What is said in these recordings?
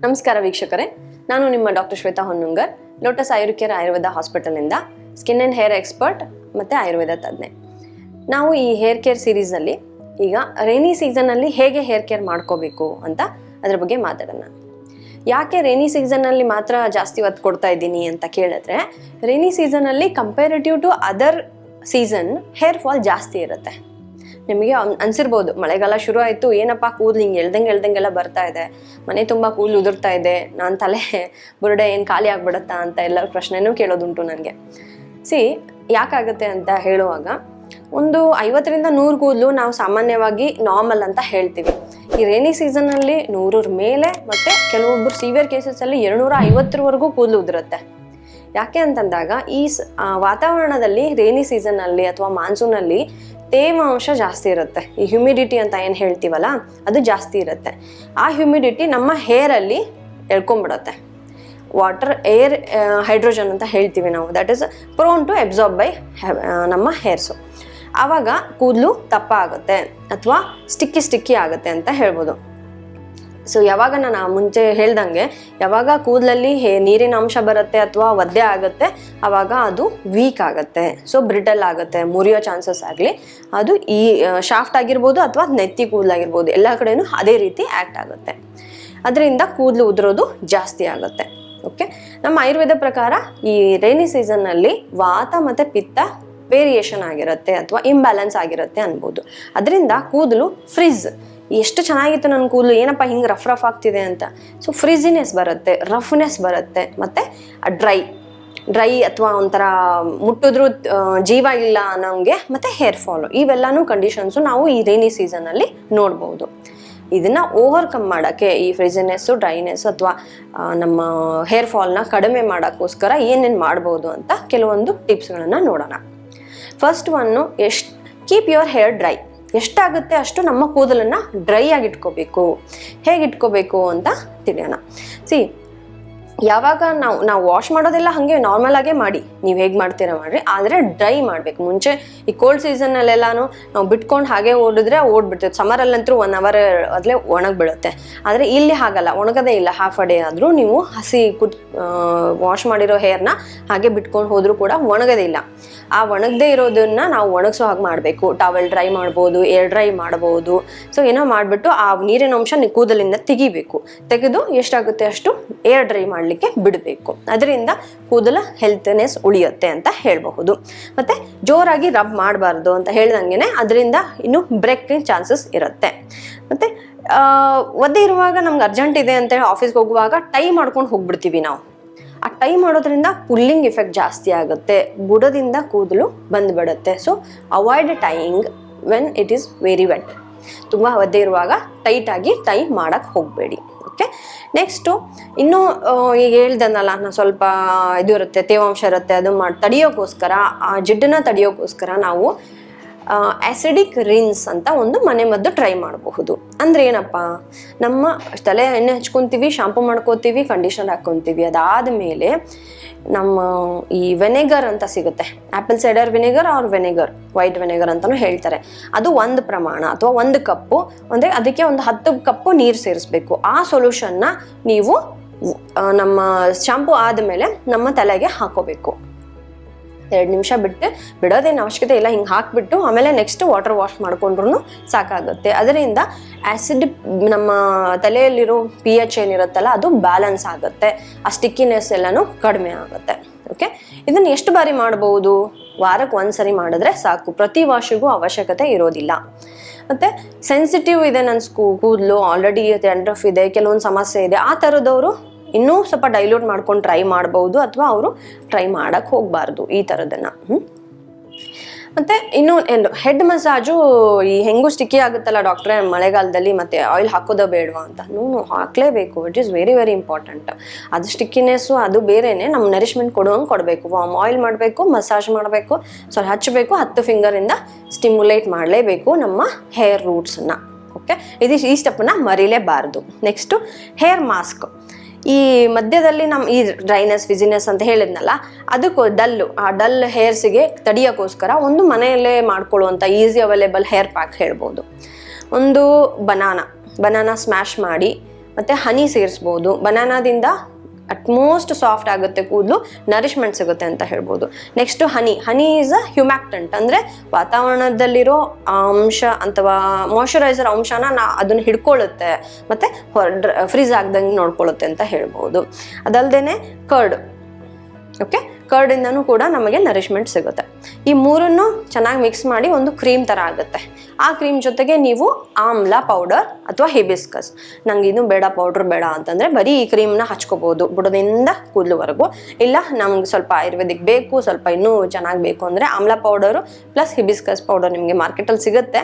ನಮಸ್ಕಾರ ವೀಕ್ಷಕರೇ, ನಾನು ನಿಮ್ಮ ಡಾಕ್ಟರ್ ಶ್ವೇತಾ ಹೊನ್ನುಂಗರ್, ಲೋಟಸ್ ಆಯುರ್ಕೇರ್ ಆಯುರ್ವೇದ ಹಾಸ್ಪಿಟಲ್ನಿಂದ ಸ್ಕಿನ್ ಆ್ಯಂಡ್ ಹೇರ್ ಎಕ್ಸ್ಪರ್ಟ್ ಮತ್ತು ಆಯುರ್ವೇದ ತಜ್ಞೆ. ನಾವು ಈ ಹೇರ್ ಕೇರ್ ಸೀರೀಸಲ್ಲಿ ಈಗ ರೈನಿ ಸೀಸನಲ್ಲಿ ಹೇಗೆ ಹೇರ್ ಕೇರ್ ಮಾಡ್ಕೋಬೇಕು ಅಂತ ಅದ್ರ ಬಗ್ಗೆ ಮಾತಾಡೋಣ. ಯಾಕೆ ರೈನಿ ಸೀಸನ್ನಲ್ಲಿ ಮಾತ್ರ ಜಾಸ್ತಿ ಒತ್ತು ಕೊಡ್ತಾ ಇದ್ದೀನಿ ಅಂತ ಕೇಳಿದ್ರೆ, ರೈನಿ ಸೀಸನಲ್ಲಿ comparative to other season hair fall ಜಾಸ್ತಿ ಇರುತ್ತೆ. ನಿಮಗೆ ಅನ್ಸಿರ್ಬೋದು, ಮಳೆಗಾಲ ಶುರು ಆಯಿತು, ಏನಪ್ಪ ಕೂದಲು ಹಿಂಗೆ ಎಳ್ದಂಗೆಲ್ಲ ಬರ್ತಾ ಇದೆ, ಮನೆ ತುಂಬ ಕೂದಲು ಉದುರ್ತಾ ಇದೆ, ನಾನು ತಲೆ ಬುರುಡೆ ಏನು ಖಾಲಿ ಆಗ್ಬಿಡುತ್ತಾ ಅಂತ ಎಲ್ಲ ಪ್ರಶ್ನೆನೂ ಕೇಳೋದುಂಟು ನನಗೆ. ಯಾಕಾಗುತ್ತೆ ಅಂತ ಹೇಳುವಾಗ, ಒಂದು 50ರಿಂದ 100 ಕೂದಲು ನಾವು ಸಾಮಾನ್ಯವಾಗಿ ನಾರ್ಮಲ್ ಅಂತ ಹೇಳ್ತೀವಿ. ಈ ರೈನಿ ಸೀಸನ್ನಲ್ಲಿ 100ರ ಮೇಲೆ ಮತ್ತು ಕೆಲವೊಬ್ಬರು ಸಿವಿಯರ್ ಕೇಸಸಲ್ಲಿ 250ವರೆಗೂ ಕೂದಲು ಉದುರುತ್ತೆ. ಯಾಕೆ ಅಂತಂದಾಗ ಈ ವಾತಾವರಣದಲ್ಲಿ ರೈನಿ ಸೀಸನ್ನಲ್ಲಿ ಅಥವಾ ಮಾನ್ಸೂನಲ್ಲಿ ತೇವಾಂಶ ಜಾಸ್ತಿ ಇರುತ್ತೆ. ಈ ಹ್ಯುಮಿಡಿಟಿ ಅಂತ ಏನು ಹೇಳ್ತೀವಲ್ಲ, ಅದು ಜಾಸ್ತಿ ಇರುತ್ತೆ. ಆ ಹ್ಯುಮಿಡಿಟಿ ನಮ್ಮ ಹೇರಲ್ಲಿ ಎಳ್ಕೊಂಡ್ಬಿಡುತ್ತೆ. ವಾಟರ್ ಏರ್ ಹೈಡ್ರೋಜನ್ ಅಂತ ಹೇಳ್ತೀವಿ ನಾವು, that is prone to absorb by ನಮ್ಮ ಹೇರ್ಸು. ಆವಾಗ ಕೂದಲು ದಪ್ಪ ಆಗುತ್ತೆ ಅಥವಾ ಸ್ಟಿಕ್ಕಿ ಆಗುತ್ತೆ ಅಂತ ಹೇಳ್ಬೋದು. ಸೊ ಯಾವಾಗ ನಾನು ಮುಂಚೆ ಹೇಳ್ದಂಗೆ, ಯಾವಾಗ ಕೂದಲಲ್ಲಿ ನೀರಿನ ಅಂಶ ಬರುತ್ತೆ ಅಥವಾ ಒದ್ದೆ ಆಗುತ್ತೆ, ಆವಾಗ ಅದು ವೀಕ್ ಆಗುತ್ತೆ. ಸೊ ಬ್ರಿಟಲ್ ಆಗುತ್ತೆ, ಮುರಿಯೋ ಚಾನ್ಸಸ್ ಆಗಲಿ, ಅದು ಈ ಶಾಫ್ಟ್ ಆಗಿರ್ಬೋದು ಅಥವಾ ನೆತ್ತಿ ಕೂದಲಾಗಿರ್ಬೋದು, ಎಲ್ಲ ಕಡೆಯೂ ಅದೇ ರೀತಿ ಆ್ಯಕ್ಟ್ ಆಗುತ್ತೆ. ಅದರಿಂದ ಕೂದಲು ಉದುರೋದು ಜಾಸ್ತಿ ಆಗುತ್ತೆ. ಓಕೆ, ನಮ್ಮ ಆಯುರ್ವೇದ ಪ್ರಕಾರ ಈ ರೈನಿ ಸೀಸನ್ನಲ್ಲಿ ವಾತ ಮತ್ತು ಪಿತ್ತ ವೇರಿಯೇಷನ್ ಆಗಿರುತ್ತೆ ಅಥವಾ ಇಂಬ್ಯಾಲೆನ್ಸ್ ಆಗಿರುತ್ತೆ ಅನ್ಬೋದು. ಅದರಿಂದ ಕೂದಲು ಫ್ರಿಜ್, ಎಷ್ಟು ಚೆನ್ನಾಗಿತ್ತು ನನ್ನ ಕೂದಲು, ಏನಪ್ಪ ಹಿಂಗೆ ರಫ್ ಆಗ್ತಿದೆ ಅಂತ. ಸೊ ಫ್ರಿಜಿನೆಸ್ ಬರುತ್ತೆ, ರಫ್ನೆಸ್ ಬರುತ್ತೆ, ಮತ್ತು ಡ್ರೈ ಅಥವಾ ಒಂಥರ ಮುಟ್ಟಿದ್ರೂ ಜೀವ ಇಲ್ಲ ಅನ್ನೋಂಗೆ, ಮತ್ತು ಹೇರ್ ಫಾಲು, ಇವೆಲ್ಲನೂ ಕಂಡೀಷನ್ಸು ನಾವು ಈ ರೈನಿ ಸೀಸನಲ್ಲಿ ನೋಡ್ಬೋದು. ಇದನ್ನು ಓವರ್ಕಮ್ ಮಾಡೋಕ್ಕೆ, ಈ ಫ್ರಿಜಿನೆಸ್ಸು, ಡ್ರೈನೆಸ್ಸು ಅಥವಾ ನಮ್ಮ ಹೇರ್ ಫಾಲ್ನ ಕಡಿಮೆ ಮಾಡೋಕ್ಕೋಸ್ಕರ ಏನೇನು ಮಾಡ್ಬೋದು ಅಂತ ಕೆಲವೊಂದು ಟಿಪ್ಸ್ಗಳನ್ನು ನೋಡೋಣ. First one, keep your hair dry. ಎಷ್ಟಾಗುತ್ತೆ ಅಷ್ಟು ನಮ್ಮ ಕೂದಲನ್ನು ಡ್ರೈ ಆಗಿ ಇಟ್ಕೋಬೇಕು. ಹೇಗೆ ಇಟ್ಕೋಬೇಕು ಅಂತ ತಿಳಿಯೋಣ. ಯಾವಾಗ ನಾವು ವಾಶ್ ಮಾಡೋದೆಲ್ಲ ಹಾಗೆ ನಾರ್ಮಲ್ ಆಗೇ ಮಾಡಿ, ನೀವು ಹೇಗೆ ಮಾಡ್ತೀರಾ ಮಾಡಿರಿ, ಆದರೆ ಡ್ರೈ ಮಾಡಬೇಕು. ಮುಂಚೆ ಈ ಕೋಲ್ಡ್ ಸೀಸನ್ನಲ್ಲೆಲ್ಲಾನು ನಾವು ಬಿಟ್ಕೊಂಡು ಹಾಗೆ ಓಡ್ಬಿಡ್ತೀವಿ. ಸಮ್ಮರಲ್ಲಂತೂ 1 hour ಅದಲೇ ಒಣಗಿಬಿಡುತ್ತೆ. ಆದರೆ ಇಲ್ಲಿ ಹಾಗಲ್ಲ, ಒಣಗದೇ ಇಲ್ಲ. ಹಾಫ್ ಅ ಡೇ ಆದರೂ ನೀವು ಹಸಿ ವಾಶ್ ಮಾಡಿರೋ ಹೇರ್ನ ಹಾಗೆ ಬಿಟ್ಕೊಂಡು ಹೋದರೂ ಕೂಡ ಒಣಗೋದಿಲ್ಲ. ಆ ಒಣಗದೇ ಇರೋದನ್ನ ನಾವು ಒಣಗಿಸೋ ಹಾಗೆ ಮಾಡಬೇಕು. ಟವೆಲ್ ಡ್ರೈ ಮಾಡ್ಬೋದು, ಏರ್ ಡ್ರೈ ಮಾಡ್ಬೋದು. ಸೊ ಏನೋ ಮಾಡಿಬಿಟ್ಟು ಆ ನೀರಿನ ಅಂಶ ಕೂದಲಿಂದ ತೆಗೆದು ಎಷ್ಟಾಗುತ್ತೆ ಅಷ್ಟು ಏರ್ ಡ್ರೈ ಮಾಡಲಿಕ್ಕೆ ಬಿಡಬೇಕು. ಅದರಿಂದ ಕೂದಲ ಹೆಲ್ತ್ನೆಸ್ ಉಳಿಯುತ್ತೆ ಅಂತ ಹೇಳಬಹುದು. ಮತ್ತು ಜೋರಾಗಿ ರಬ್ ಮಾಡಬಾರ್ದು ಅಂತ ಹೇಳ್ದಂಗೆ, ಅದರಿಂದ ಇನ್ನೂ ಬ್ರೇಕಿಂಗ್ ಚಾನ್ಸಸ್ ಇರುತ್ತೆ. ಮತ್ತು ಒದ್ದೆ ಇರುವಾಗ ನಮ್ಗೆ ಅರ್ಜೆಂಟ್ ಇದೆ ಅಂತೇಳಿ ಆಫೀಸ್ಗೆ ಹೋಗುವಾಗ ಟೈ ಮಾಡ್ಕೊಂಡು ಹೋಗ್ಬಿಡ್ತೀವಿ ನಾವು. ಆ ಟೈ ಮಾಡೋದ್ರಿಂದ ಪುಲ್ಲಿಂಗ್ ಎಫೆಕ್ಟ್ ಜಾಸ್ತಿ ಆಗುತ್ತೆ, ಬುಡದಿಂದ ಕೂದಲು ಬಂದುಬಿಡುತ್ತೆ. So avoid tying when it is very wet. ತುಂಬ ಒದ್ದೆ ಇರುವಾಗ ಟೈಟಾಗಿ ಟೈ ಮಾಡೋಕ್ಕೆ ಹೋಗಬೇಡಿ. ಓಕೆ, ನೆಕ್ಸ್ಟು ಇನ್ನೂ ಈಗ ಹೇಳ್ದನಲ್ಲ, ನಾನು ಸ್ವಲ್ಪ ಇದು ಇರುತ್ತೆ, ತೇವಾಂಶ ಇರುತ್ತೆ, ಅದು ತಡೆಯೋಕ್ಕೋಸ್ಕರ, ಆ ಜಿಡ್ಡನ್ನ ತಡೆಯೋಕ್ಕೋಸ್ಕರ ನಾವು ಆ್ಯಸಿಡಿಕ್ ರಿನ್ಸ್ ಅಂತ ಒಂದು ಮನೆಮದ್ದು ಟ್ರೈ ಮಾಡಬಹುದು. ಅಂದರೆ ಏನಪ್ಪ, ನಮ್ಮ ತಲೆ ಎಣ್ಣೆ ಹಚ್ಕೊತೀವಿ, ಶಾಂಪು ಮಾಡ್ಕೋತೀವಿ, ಕಂಡೀಷನರ್ ಹಾಕ್ಕೊತೀವಿ. ಅದಾದಮೇಲೆ ನಮ್ಮ ಈ ವೆನೆಗರ್ ಅಂತ ಸಿಗುತ್ತೆ, apple cider vinegar or white vinegar ಅಂತಲೂ ಹೇಳ್ತಾರೆ. ಅದು 1 ಪ್ರಮಾಣ ಅಥವಾ 1 ಕಪ್ಪು, ಅಂದರೆ ಅದಕ್ಕೆ ಒಂದು 10 ಕಪ್ಪು ನೀರು ಸೇರಿಸ್ಬೇಕು. ಆ ಸೊಲ್ಯೂಷನ್ನ ನೀವು ನಮ್ಮ ಶಾಂಪು ಆದಮೇಲೆ ನಮ್ಮ ತಲೆಗೆ ಹಾಕೋಬೇಕು. 2 ನಿಮಿಷ ಬಿಡೋದೇನು ಅವಶ್ಯಕತೆ ಇಲ್ಲ. ಹಿಂಗೆ ಹಾಕಿಬಿಟ್ಟು ಆಮೇಲೆ ನೆಕ್ಸ್ಟ್ ವಾಟರ್ ವಾಶ್ ಮಾಡ್ಕೊಂಡ್ರೂ ಸಾಕಾಗುತ್ತೆ. ಅದರಿಂದ ಆ್ಯಸಿಡ್ ನಮ್ಮ ತಲೆಯಲ್ಲಿರೋ pH ಏನಿರುತ್ತಲ್ಲ ಅದು ಬ್ಯಾಲೆನ್ಸ್ ಆಗುತ್ತೆ, ಆ ಸ್ಟಿಕ್ಕಿನೆಸ್ ಎಲ್ಲನೂ ಕಡಿಮೆ ಆಗುತ್ತೆ. ಓಕೆ, ಇದನ್ನು ಎಷ್ಟು ಬಾರಿ ಮಾಡ್ಬೋದು? ವಾರಕ್ಕೆ 1 ಸರಿ ಮಾಡಿದ್ರೆ ಸಾಕು. ಪ್ರತಿ ವಾಶಿಗೂ ಅವಶ್ಯಕತೆ ಇರೋದಿಲ್ಲ. ಮತ್ತು ಸೆನ್ಸಿಟಿವ್ ಇದೆ ನನ್ನ ಕೂದಲು, ಆಲ್ರೆಡಿ ಡ್ಯಾಂಡ್ರಫ್ ಇದೆ, ಕೆಲವೊಂದು ಸಮಸ್ಯೆ ಇದೆ, ಆ ಥರದವರು ಇನ್ನೂ ಸ್ವಲ್ಪ ಡೈಲ್ಯೂಟ್ ಮಾಡ್ಕೊಂಡು ಟ್ರೈ ಮಾಡ್ಬೋದು, ಅಥವಾ ಅವರು ಟ್ರೈ ಮಾಡೋಕ್ಕೆ ಹೋಗಬಾರ್ದು ಈ ಥರದನ್ನು. ಮತ್ತು ಇನ್ನೂ ಹೆಡ್ ಮಸಾಜು ಈ ಹೆಂಗೂ ಸ್ಟಿಕ್ಕಿ ಆಗುತ್ತಲ್ಲ ಡಾಕ್ಟ್ರೇ ಮಳೆಗಾಲದಲ್ಲಿ, ಮತ್ತು ಆಯಿಲ್ ಹಾಕೋದೋ ಬೇಡವಾ ಅಂತ. ಹಾಕಲೇಬೇಕು. It is very very important. ಅದು ಸ್ಟಿಕ್ಕಿನೆಸ್ಸು ಅದು ಬೇರೆಯೇ, ನಮ್ಮ ನರಿಶ್ಮೆಂಟ್ ಕೊಡುವಂಗೆ ಕೊಡಬೇಕು. ವಾರ್ಮ್ ಆಯಿಲ್ ಮಾಡಬೇಕು, ಮಸಾಜ್ ಮಾಡಬೇಕು, ಸ್ವಲ್ಪ ಹಚ್ಚಬೇಕು, 10 ಫಿಂಗರಿಂದ ಸ್ಟಿಮ್ಯುಲೇಟ್ ಮಾಡಲೇಬೇಕು ನಮ್ಮ ಹೇರ್ ರೂಟ್ಸನ್ನು. ಓಕೆ, ಈ ಸ್ಟೆಪ್ಪನ್ನು ಮರೀಲೇಬಾರ್ದು. Next hair mask. ಈ ಮಧ್ಯದಲ್ಲಿ ನಮ್ಮ ಈ ಡ್ರೈನೆಸ್, ಫಿಜಿನೆಸ್ ಅಂತ ಹೇಳಿದ್ನಲ್ಲ, ಅದಕ್ಕೂ ಆ ಡಲ್ ಹೇರ್ಸಿಗೆ ತಡೆಯೋಕ್ಕೋಸ್ಕರ ಒಂದು ಮನೆಯಲ್ಲೇ ಮಾಡ್ಕೊಳ್ಳುವಂಥ ಈಸಿ ಅವೈಲೇಬಲ್ ಹೇರ್ ಪ್ಯಾಕ್ ಹೇಳ್ಬೋದು. ಒಂದು ಬನಾನಾ ಸ್ಮ್ಯಾಶ್ ಮಾಡಿ ಮತ್ತು ಹನಿ ಸೇರಿಸ್ಬೋದು. ಬನಾನಾದಿಂದ ಅಟ್ಮೋಸ್ಟ್ ಸಾಫ್ಟ್ ಆಗುತ್ತೆ ಕೂದಲು, ನರಿಶ್ಮೆಂಟ್ ಸಿಗುತ್ತೆ ಅಂತ ಹೇಳ್ಬೋದು. ನೆಕ್ಸ್ಟ್ ಹನಿ ಈಸ್ ಅ ಹ್ಯೂಮ್ಯಾಕ್ಟೆಂಟ್, ಅಂದರೆ ವಾತಾವರಣದಲ್ಲಿರೋ ಅಂಶ ಅಥವಾ ಮಾಯ್ಶ್ಚರೈಸರ್ ಅಂಶನ ಅದನ್ನು ಹಿಡ್ಕೊಳ್ಳುತ್ತೆ ಮತ್ತು ಫ್ರೀಸ್ ಆಗ್ದಂಗೆ ನೋಡ್ಕೊಳ್ಳುತ್ತೆ ಅಂತ ಹೇಳ್ಬೋದು. ಅದಲ್ಲದೆ ಕರ್ಡ್, ಓಕೆ, ಕರ್ಡಿಂದನೂ ಕೂಡ ನಮಗೆ ನರಿಶ್ಮೆಂಟ್ ಸಿಗುತ್ತೆ. ಈ ಮೂರನ್ನು ಚೆನ್ನಾಗಿ ಮಿಕ್ಸ್ ಮಾಡಿ ಒಂದು ಕ್ರೀಮ್ ಥರ ಆಗುತ್ತೆ. ಆ ಕ್ರೀಮ್ ಜೊತೆಗೆ ನೀವು ಆಮ್ಲ ಪೌಡರ್ ಅಥವಾ ಹಿಬಿಸ್ಕಸ್, ನಂಗೆ ಇದು ಬೇಡ, ಪೌಡ್ರ್ ಬೇಡ ಅಂತಂದರೆ ಬರೀ ಈ ಕ್ರೀಮ್ನ ಹಚ್ಕೋಬೋದು ಬುಡದಿಂದ ಕೂದಲುವರೆಗೂ. ಇಲ್ಲ ನಮ್ಗೆ ಸ್ವಲ್ಪ ಆಯುರ್ವೇದಿಕ್ ಬೇಕು, ಸ್ವಲ್ಪ ಇನ್ನೂ ಚೆನ್ನಾಗಿ ಬೇಕು ಅಂದರೆ ಆಮ್ಲ ಪೌಡರು ಪ್ಲಸ್ ಹಿಬಿಸ್ಕಸ್ ಪೌಡರ್ ನಿಮಗೆ ಮಾರ್ಕೆಟಲ್ಲಿ ಸಿಗುತ್ತೆ.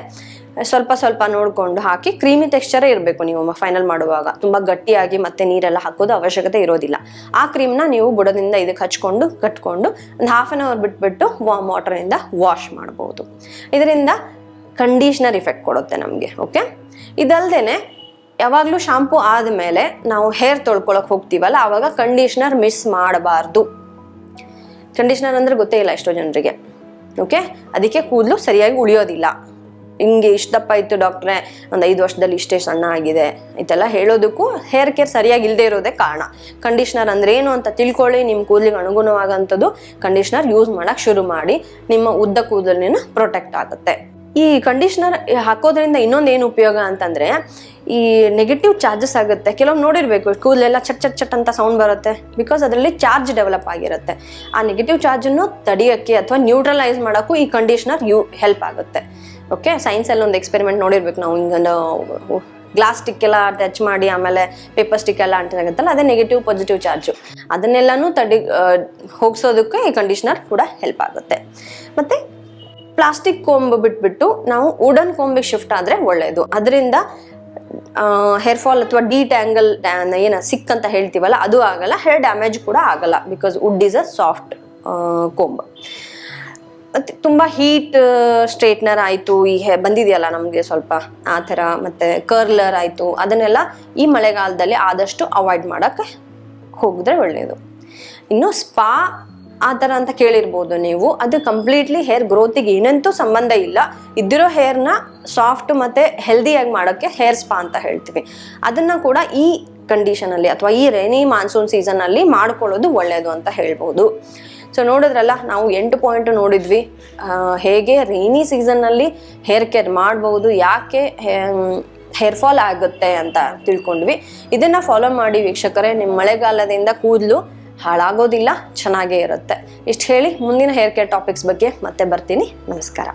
ಸ್ವಲ್ಪ ಸ್ವಲ್ಪ ನೋಡಿಕೊಂಡು ಹಾಕಿ, ಕ್ರೀಮಿ ಟೆಕ್ಸ್ಚರೇ ಇರಬೇಕು ನೀವು ಫೈನಲ್ ಮಾಡುವಾಗ. ತುಂಬ ಗಟ್ಟಿಯಾಗಿ ಮತ್ತೆ ನೀರೆಲ್ಲ ಹಾಕೋದು ಅವಶ್ಯಕತೆ ಇರೋದಿಲ್ಲ. ಆ ಕ್ರೀಮ್ನ ನೀವು ಬುಡದಿಂದ ಇದಕ್ಕೆ ಹಚ್ಕೊಂಡು ಕಟ್ಕೊಂಡು ಒಂದು ಹಾಫ್ ಆನ್ ಅವರ್ ಬಿಟ್ಬಿಟ್ಟು ವಾರ್ಮ್ ವಾಟರಿಂದ ವಾಶ್ ಮಾಡ್ಬೋದು. ಇದರಿಂದ ಕಂಡೀಷ್ನರ್ ಇಫೆಕ್ಟ್ ಕೊಡುತ್ತೆ ನಮಗೆ. ಓಕೆ, ಇದಲ್ದೇ ಯಾವಾಗಲೂ ಶಾಂಪೂ ಆದಮೇಲೆ ನಾವು ಹೇರ್ ತೊಳ್ಕೊಳಕ್ಕೆ ಹೋಗ್ತೀವಲ್ಲ, ಆವಾಗ ಕಂಡೀಷ್ನರ್ ಮಿಸ್ ಮಾಡಬಾರ್ದು. ಕಂಡೀಷ್ನರ್ ಅಂದರೆ ಗೊತ್ತೇ ಇಲ್ಲ ಎಷ್ಟೋ ಜನರಿಗೆ. ಓಕೆ, ಅದಕ್ಕೆ ಕೂದಲು ಸರಿಯಾಗಿ ಉಳಿಯೋದಿಲ್ಲ. ಹಿಂಗೆ ಇಷ್ಟು ದಪ್ಪ ಇತ್ತು ಡಾಕ್ಟ್ರೆ, ಒಂದು 5 ವರ್ಷದಲ್ಲಿ ಇಷ್ಟೇ ಸಣ್ಣ ಆಗಿದೆ ಇದೆಲ್ಲ ಹೇಳೋದಕ್ಕೂ ಹೇರ್ ಕೇರ್ ಸರಿಯಾಗಿ ಇಲ್ಲದೆ ಇರೋದೇ ಕಾರಣ. ಕಂಡೀಷ್ನರ್ ಅಂದ್ರೆ ಏನು ಅಂತ ತಿಳ್ಕೊಳ್ಳಿ, ನಿಮ್ಮ ಕೂದಲಿಗೆ ಅನುಗುಣವಾಗಂಥದ್ದು ಕಂಡೀಷ್ನರ್ ಯೂಸ್ ಮಾಡೋಕ್ಕೆ ಶುರು ಮಾಡಿ. ನಿಮ್ಮ ಉದ್ದ ಕೂದಲಿನ ಪ್ರೊಟೆಕ್ಟ್ ಆಗುತ್ತೆ. ಈ ಕಂಡೀಷ್ನರ್ ಹಾಕೋದ್ರಿಂದ ಇನ್ನೊಂದೇನು ಉಪಯೋಗ ಅಂತಂದರೆ, ಈ ನೆಗೆಟಿವ್ ಚಾರ್ಜಸ್ ಆಗುತ್ತೆ. ಕೆಲವೊಮ್ಮೆ ನೋಡಿರಬೇಕು, ಕೂದಲೆಲ್ಲ ಚಟ್ ಚಟ್ ಚಟ್ ಅಂತ ಸೌಂಡ್ ಬರುತ್ತೆ, ಬಿಕಾಸ್ ಅದರಲ್ಲಿ ಚಾರ್ಜ್ ಡೆವಲಪ್ ಆಗಿರುತ್ತೆ. ಆ ನೆಗೆಟಿವ್ ಚಾರ್ಜನ್ನು ತಡೆಯೋಕ್ಕೆ ಅಥವಾ ನ್ಯೂಟ್ರಲೈಸ್ ಮಾಡೋಕ್ಕೂ ಈ ಕಂಡೀಷ್ನರ್ ಹೆಲ್ಪ್ ಆಗುತ್ತೆ. ಓಕೆ, ಸೈನ್ಸಲ್ಲಿ ಒಂದು ಎಕ್ಸ್ಪೆರಿಮೆಂಟ್ ನೋಡಿರ್ಬೇಕು ನಾವು. ಹಿಂಗೆ ಗ್ಲಾಸ್ ಸ್ಟಿಕ್ ಎಲ್ಲ ಟಚ್ ಮಾಡಿ ಆಮೇಲೆ ಪೇಪರ್ ಸ್ಟಿಕ್ ಎಲ್ಲ ಅಂಟಾಗುತ್ತಲ್ಲ, ಅದೇ ನೆಗೆಟಿವ್ ಪಾಸಿಟಿವ್ ಚಾರ್ಜು. ಅದನ್ನೆಲ್ಲನೂ ಹೋಗಿಸೋದಕ್ಕೆ ಈ ಕಂಡೀಷ್ನರ್ ಕೂಡ ಹೆಲ್ಪ್ ಆಗುತ್ತೆ. ಮತ್ತು ಪ್ಲಾಸ್ಟಿಕ್ ಕೊಂಬ್ ಬಿಟ್ಬಿಟ್ಟು ನಾವು ವುಡನ್ ಕೊಂಬಿಗೆ ಶಿಫ್ಟ್ ಆದರೆ ಒಳ್ಳೆಯದು. ಅದರಿಂದ ಹೇರ್ ಫಾಲ್ ಅಥವಾ ಡಿಟ್ಯಾಂಗಲ್ ಸಿಕ್ ಅಂತ ಹೇಳ್ತೀವಲ್ಲ, ಅದು ಆಗಲ್ಲ. ಹೇರ್ ಡ್ಯಾಮೇಜ್ ಕೂಡ ಆಗಲ್ಲ, because wood is a soft comb. ಮತ್ತು ತುಂಬ ಹೀಟ್ ಸ್ಟ್ರೇಟ್ನರ್ ಆಯಿತು, ಈ ಬಂದಿದೆಯಲ್ಲ ನಮಗೆ ಸ್ವಲ್ಪ ಆ ಥರ, ಮತ್ತು ಕರ್ಲರ್ ಆಯಿತು, ಅದನ್ನೆಲ್ಲ ಈ ಮಳೆಗಾಲದಲ್ಲಿ ಆದಷ್ಟು ಅವಾಯ್ಡ್ ಮಾಡೋಕ್ಕೆ ಹೋಗಿದ್ರೆ ಒಳ್ಳೆಯದು. ಇನ್ನು ಸ್ಪಾ ಆ ಥರ ಅಂತ ಕೇಳಿರ್ಬೋದು ನೀವು. ಅದು ಕಂಪ್ಲೀಟ್ಲಿ ಹೇರ್ ಗ್ರೋತಿಗೆ ಏನಂತೂ ಸಂಬಂಧ ಇಲ್ಲ. ಇದ್ದಿರೋ ಹೇರ್ನ ಸಾಫ್ಟ್ ಮತ್ತು ಹೆಲ್ದಿಯಾಗಿ ಮಾಡೋಕ್ಕೆ ಹೇರ್ ಸ್ಪಾ ಅಂತ ಹೇಳ್ತೀವಿ. ಅದನ್ನು ಕೂಡ ಈ ಕಂಡೀಷನಲ್ಲಿ ಅಥವಾ ಈ ರೈನಿ ಮಾನ್ಸೂನ್ ಸೀಸನಲ್ಲಿ ಮಾಡ್ಕೊಳ್ಳೋದು ಒಳ್ಳೆಯದು ಅಂತ ಹೇಳ್ಬೋದು. ಸೊ ನೋಡಿದ್ರಲ್ಲ, ನಾವು 8 ಪಾಯಿಂಟ್ ನೋಡಿದ್ವಿ. ಹೇಗೆ ರೈನಿ ಸೀಸನ್ನಲ್ಲಿ ಹೇರ್ ಕೇರ್ ಮಾಡ್ಬೋದು, ಯಾಕೆ ಹೇರ್ ಫಾಲ್ ಆಗುತ್ತೆ ಅಂತ ತಿಳ್ಕೊಂಡ್ವಿ. ಇದನ್ನು ಫಾಲೋ ಮಾಡಿ ವೀಕ್ಷಕರೇ, ನಿಮ್ಮ ಮಳೆಗಾಲದಿಂದ ಕೂದಲು ಹಾಳಾಗೋದಿಲ್ಲ, ಚೆನ್ನಾಗೇ ಇರುತ್ತೆ. ಇಷ್ಟು ಹೇಳಿ ಮುಂದಿನ ಹೇರ್ ಕೇರ್ ಟಾಪಿಕ್ಸ್ ಬಗ್ಗೆ ಮತ್ತೆ ಬರ್ತೀನಿ. ನಮಸ್ಕಾರ.